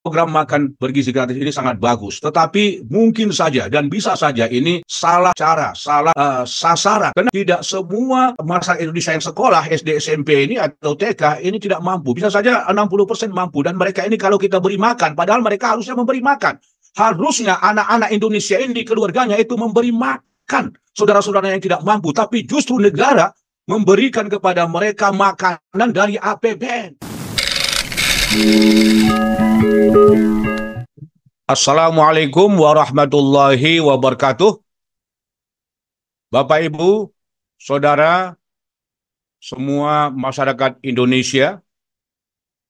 program makan bergizi gratis ini sangat bagus, tetapi mungkin saja dan bisa saja ini salah cara, salah sasaran. Karena tidak semua masyarakat Indonesia yang sekolah SD, SMP ini atau TK ini tidak mampu. Bisa saja 60% mampu, dan mereka ini kalau kita beri makan, padahal mereka harusnya memberi makan. Harusnya anak-anak Indonesia ini keluarganya itu memberi makan saudara-saudara yang tidak mampu, tapi justru negara memberikan kepada mereka makanan dari APBN. Assalamualaikum warahmatullahi wabarakatuh. Bapak, Ibu, Saudara, semua masyarakat Indonesia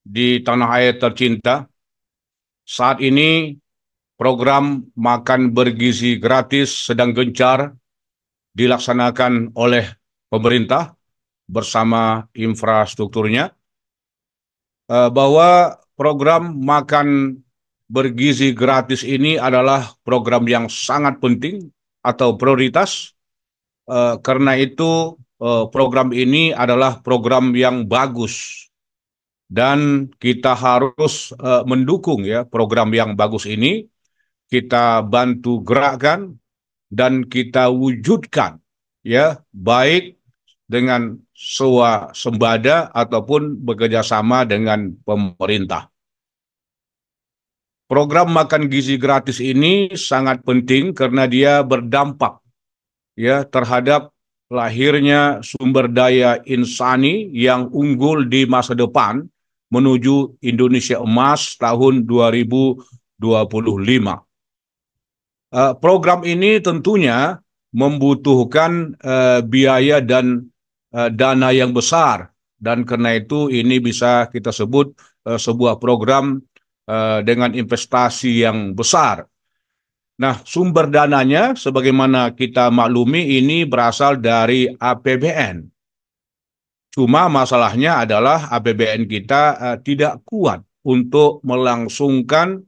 di tanah air tercinta, saat ini program makan bergizi gratis sedang gencar dilaksanakan oleh pemerintah bersama infrastrukturnya, bahwa program makan bergizi gratis ini adalah program yang sangat penting atau prioritas. Karena itu program ini adalah program yang bagus dan kita harus mendukung ya program yang bagus ini. Kita bantu gerakkan dan kita wujudkan ya, baik dengan swasembada ataupun bekerjasama dengan pemerintah. Program makan gizi gratis ini sangat penting karena dia berdampak ya terhadap lahirnya sumber daya insani yang unggul di masa depan menuju Indonesia Emas tahun 2025. Program ini tentunya membutuhkan biaya dan dana yang besar, dan karena itu ini bisa kita sebut sebuah program dengan investasi yang besar. Nah, sumber dananya sebagaimana kita maklumi ini berasal dari APBN. Cuma masalahnya adalah APBN kita tidak kuat untuk melangsungkan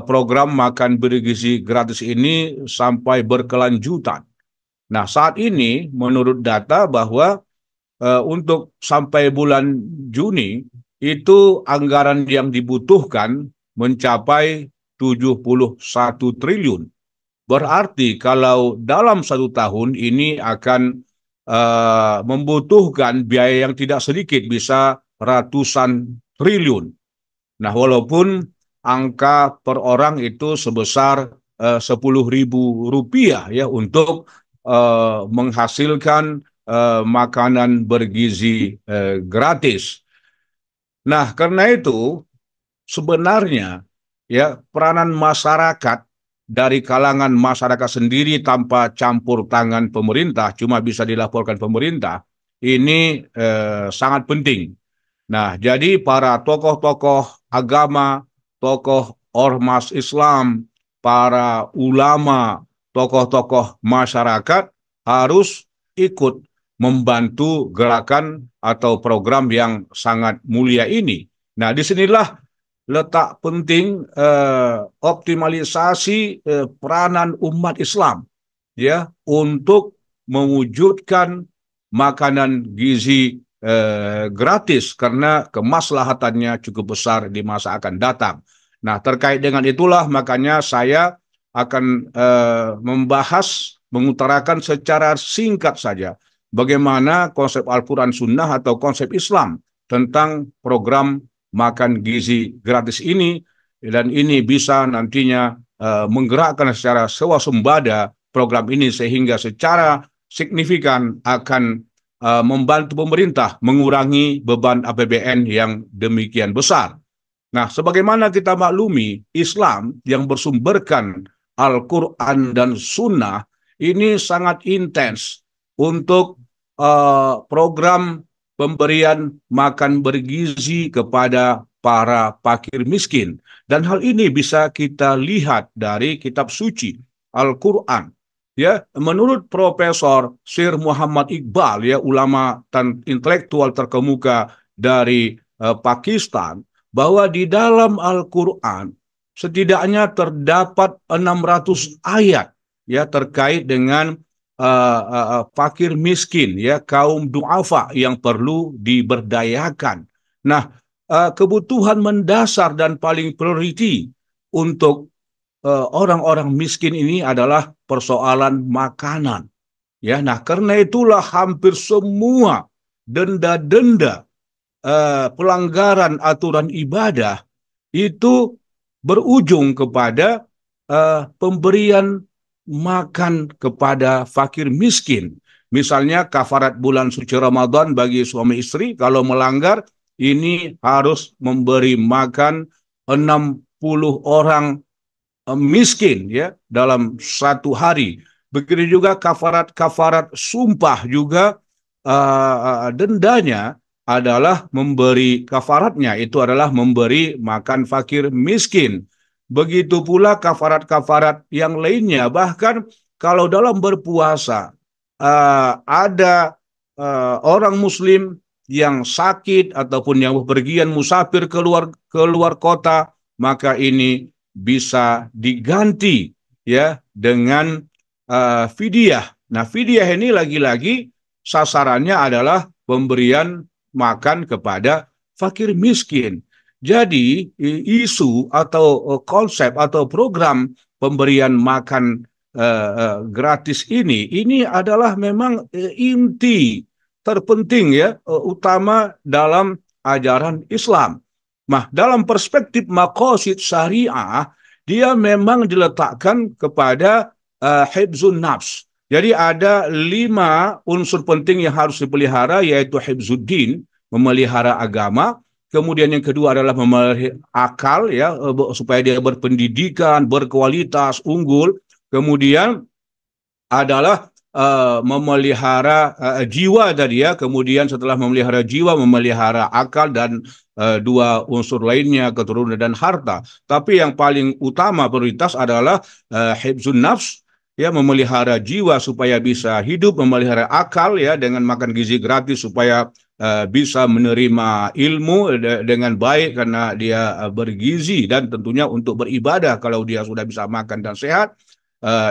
program makan bergizi gratis ini sampai berkelanjutan. Nah, saat ini menurut data bahwa untuk sampai bulan Juni itu anggaran yang dibutuhkan mencapai 71 triliun. Berarti kalau dalam 1 tahun ini akan membutuhkan biaya yang tidak sedikit, bisa ratusan triliun. Nah, walaupun angka per orang itu sebesar Rp10.000 ya untuk menghasilkan makanan bergizi gratis. Nah, karena itu sebenarnya ya peranan masyarakat dari kalangan masyarakat sendiri tanpa campur tangan pemerintah, cuma bisa dilaporkan pemerintah, ini sangat penting. Nah, jadi para tokoh-tokoh agama, tokoh ormas Islam, para ulama, tokoh-tokoh masyarakat harus ikut membantu gerakan atau program yang sangat mulia ini. Nah, disinilah letak penting optimalisasi peranan umat Islam ya untuk mewujudkan makanan gizi gratis, karena kemaslahatannya cukup besar di masa akan datang. Nah, terkait dengan itulah makanya saya akan membahas, mengutarakan secara singkat saja bagaimana konsep Al-Quran Sunnah atau konsep Islam tentang program makan gizi gratis ini, dan ini bisa nantinya menggerakkan secara swasembada program ini sehingga secara signifikan akan membantu pemerintah mengurangi beban APBN yang demikian besar. Nah, sebagaimana kita maklumi, Islam yang bersumberkan Al-Quran dan Sunnah ini sangat intens untuk program pemberian makan bergizi kepada para fakir miskin. Dan hal ini bisa kita lihat dari kitab suci Al-Quran. Ya, menurut Profesor Sir Muhammad Iqbal, ya ulama dan intelektual terkemuka dari Pakistan, bahwa di dalam Al-Quran setidaknya terdapat 600 ayat ya terkait dengan fakir miskin, ya kaum duafa yang perlu diberdayakan. Nah, kebutuhan mendasar dan paling priority untuk orang-orang miskin ini adalah persoalan makanan. Ya, nah karena itulah hampir semua denda-denda pelanggaran aturan ibadah itu berujung kepada pemberian makan kepada fakir miskin. Misalnya kafarat bulan suci Ramadan bagi suami istri, kalau melanggar ini harus memberi makan 60 orang miskin ya dalam satu hari. Begitu juga kafarat-kafarat sumpah juga dendanya adalah memberi kafaratnya itu adalah memberi makan fakir miskin. Begitu pula kafarat-kafarat yang lainnya. Bahkan kalau dalam berpuasa ada orang Muslim yang sakit ataupun yang bepergian musafir keluar kota, maka ini bisa diganti ya dengan fidyah. Nah, fidyah ini lagi-lagi sasarannya adalah pemberian makan kepada fakir miskin. Jadi isu atau konsep atau program pemberian makan gratis ini adalah memang inti terpenting ya utama dalam ajaran Islam. Nah, dalam perspektif maqasid syariah, dia memang diletakkan kepada hifzun nafs. Jadi ada 5 unsur penting yang harus dipelihara, yaitu hifzuddin, memelihara agama. Kemudian yang kedua adalah memelihara akal, ya, supaya dia berpendidikan, berkualitas, unggul. Kemudian adalah memelihara jiwa tadi ya. Kemudian setelah memelihara jiwa, memelihara akal dan 2 unsur lainnya, keturunan dan harta. Tapi yang paling utama prioritas adalah hifzun nafs, ya, memelihara jiwa supaya bisa hidup, memelihara akal ya dengan makan gizi gratis supaya bisa menerima ilmu dengan baik karena dia bergizi, dan tentunya untuk beribadah kalau dia sudah bisa makan dan sehat,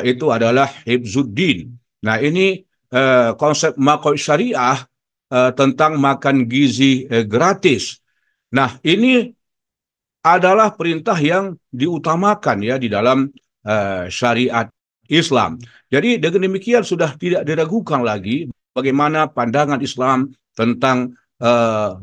itu adalah hifzuddin. Nah, ini konsep maqasid syariah tentang makan gizi gratis. Nah, ini adalah perintah yang diutamakan ya di dalam syariat Islam. Jadi dengan demikian sudah tidak diragukan lagi bagaimana pandangan Islam tentang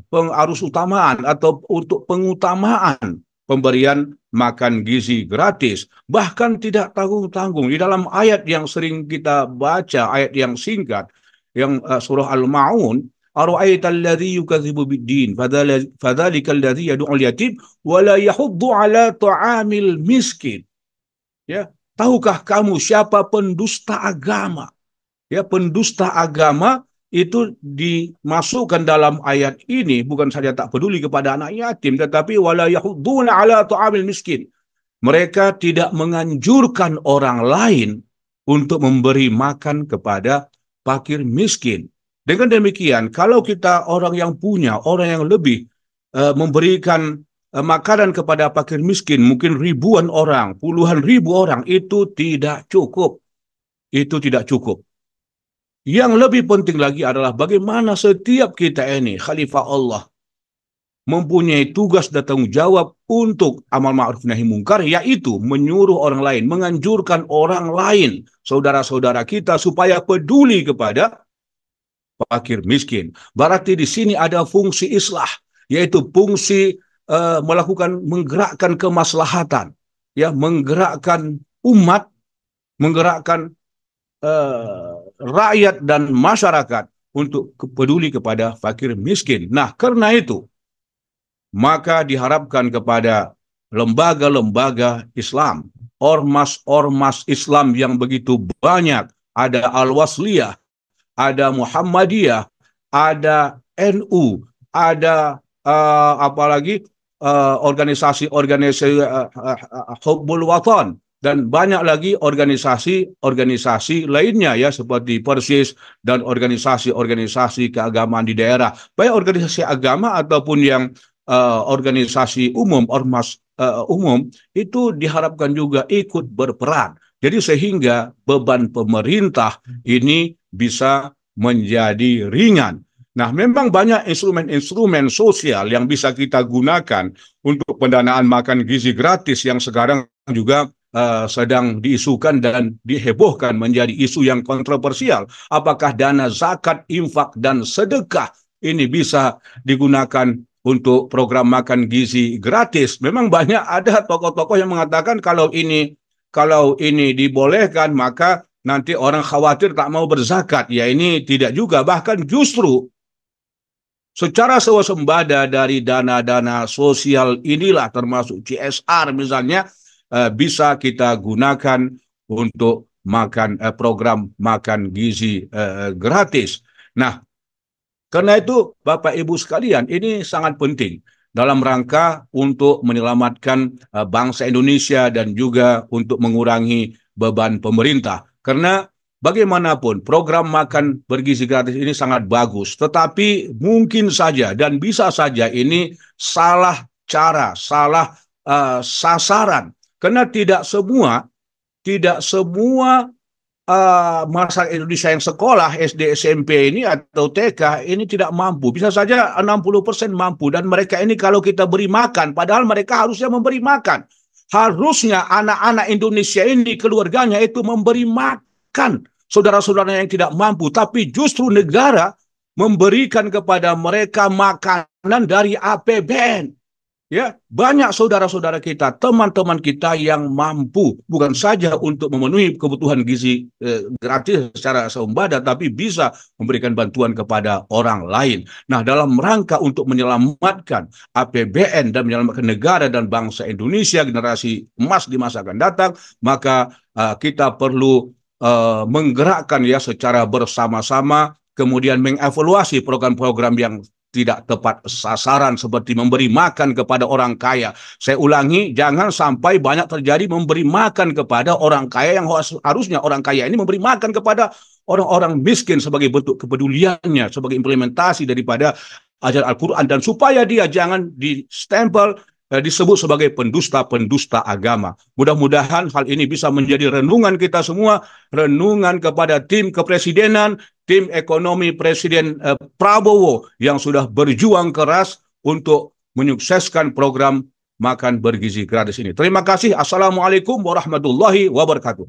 pengarus utamaan atau untuk pengutamaan pemberian makan gizi gratis. Bahkan tidak tanggung-tanggung. Di dalam ayat yang sering kita baca, ayat yang singkat, yang surah Al-Ma'un, Ara'aita alladhi yukadzibu bid-din fadzalika alladhi yad'ul yatim wa la yahuddu ala ta'amil miskin. Ya, tahukah kamu siapa pendusta agama? Ya, pendusta agama itu dimasukkan dalam ayat ini bukan saja tak peduli kepada anak yatim, tetapi wala yahudduna ala ta'amil miskin. Mereka tidak menganjurkan orang lain untuk memberi makan kepada fakir miskin. Dengan demikian, kalau kita orang yang punya, orang yang lebih memberikan makanan kepada fakir miskin, mungkin ribuan orang, puluhan ribu orang, itu tidak cukup. Itu tidak cukup. Yang lebih penting lagi adalah bagaimana setiap kita ini, khalifah Allah, mempunyai tugas dan tanggung jawab untuk amal ma'ruf nahi mungkar, yaitu menyuruh orang lain, menganjurkan orang lain, saudara-saudara kita, supaya peduli kepada fakir miskin. Berarti di sini ada fungsi islah, yaitu fungsi melakukan, menggerakkan kemaslahatan, ya, menggerakkan umat, menggerakkan rakyat dan masyarakat untuk peduli kepada fakir miskin. Nah, karena itu, maka diharapkan kepada lembaga-lembaga Islam, ormas-ormas Islam yang begitu banyak, ada Al-Wasliyah, ada Muhammadiyah, ada NU, ada apalagi organisasi-organisasi Hubbul Watan, dan banyak lagi organisasi-organisasi lainnya ya, seperti Persis dan organisasi-organisasi keagamaan di daerah, baik organisasi agama ataupun yang organisasi umum, ormas umum, itu diharapkan juga ikut berperan. Jadi sehingga beban pemerintah ini bisa menjadi ringan. Nah, memang banyak instrumen-instrumen sosial yang bisa kita gunakan untuk pendanaan makan gizi gratis yang sekarang juga sedang diisukan dan dihebohkan menjadi isu yang kontroversial. Apakah dana zakat, infak, dan sedekah ini bisa digunakan untuk program makan gizi gratis? Memang banyak ada tokoh-tokoh yang mengatakan kalau ini dibolehkan maka nanti orang khawatir tak mau berzakat. Ya, ini tidak juga, bahkan justru secara swasembada dari dana-dana sosial inilah termasuk CSR misalnya bisa kita gunakan untuk program makan gizi gratis. Nah, karena itu Bapak Ibu sekalian, ini sangat penting dalam rangka untuk menyelamatkan bangsa Indonesia dan juga untuk mengurangi beban pemerintah. Karena bagaimanapun program makan bergizi gratis ini sangat bagus, tetapi mungkin saja dan bisa saja ini salah cara, salah sasaran. Karena tidak semua masyarakat Indonesia yang sekolah SD, SMP ini atau TK ini tidak mampu. Bisa saja 60% mampu dan mereka ini kalau kita beri makan, padahal mereka harusnya memberi makan. Harusnya anak-anak Indonesia ini keluarganya itu memberi makan saudara-saudaranya yang tidak mampu, tapi justru negara memberikan kepada mereka makanan dari APBN. Ya, banyak saudara-saudara kita, teman-teman kita yang mampu bukan saja untuk memenuhi kebutuhan gizi gratis secara sembada, tapi bisa memberikan bantuan kepada orang lain. Nah, dalam rangka untuk menyelamatkan APBN dan menyelamatkan negara dan bangsa Indonesia generasi emas di masa akan datang, maka kita perlu menggerakkan ya secara bersama-sama, kemudian mengevaluasi program-program yang tidak tepat sasaran seperti memberi makan kepada orang kaya. Saya ulangi, jangan sampai banyak terjadi memberi makan kepada orang kaya yang harusnya orang kaya ini memberi makan kepada orang-orang miskin sebagai bentuk kepeduliannya, sebagai implementasi daripada ajaran Al-Quran dan supaya dia jangan distempel disebut sebagai pendusta-pendusta agama. Mudah-mudahan hal ini bisa menjadi renungan kita semua, renungan kepada tim kepresidenan, tim ekonomi Presiden Prabowo yang sudah berjuang keras untuk menyukseskan program makan bergizi gratis ini. Terima kasih. Assalamualaikum warahmatullahi wabarakatuh.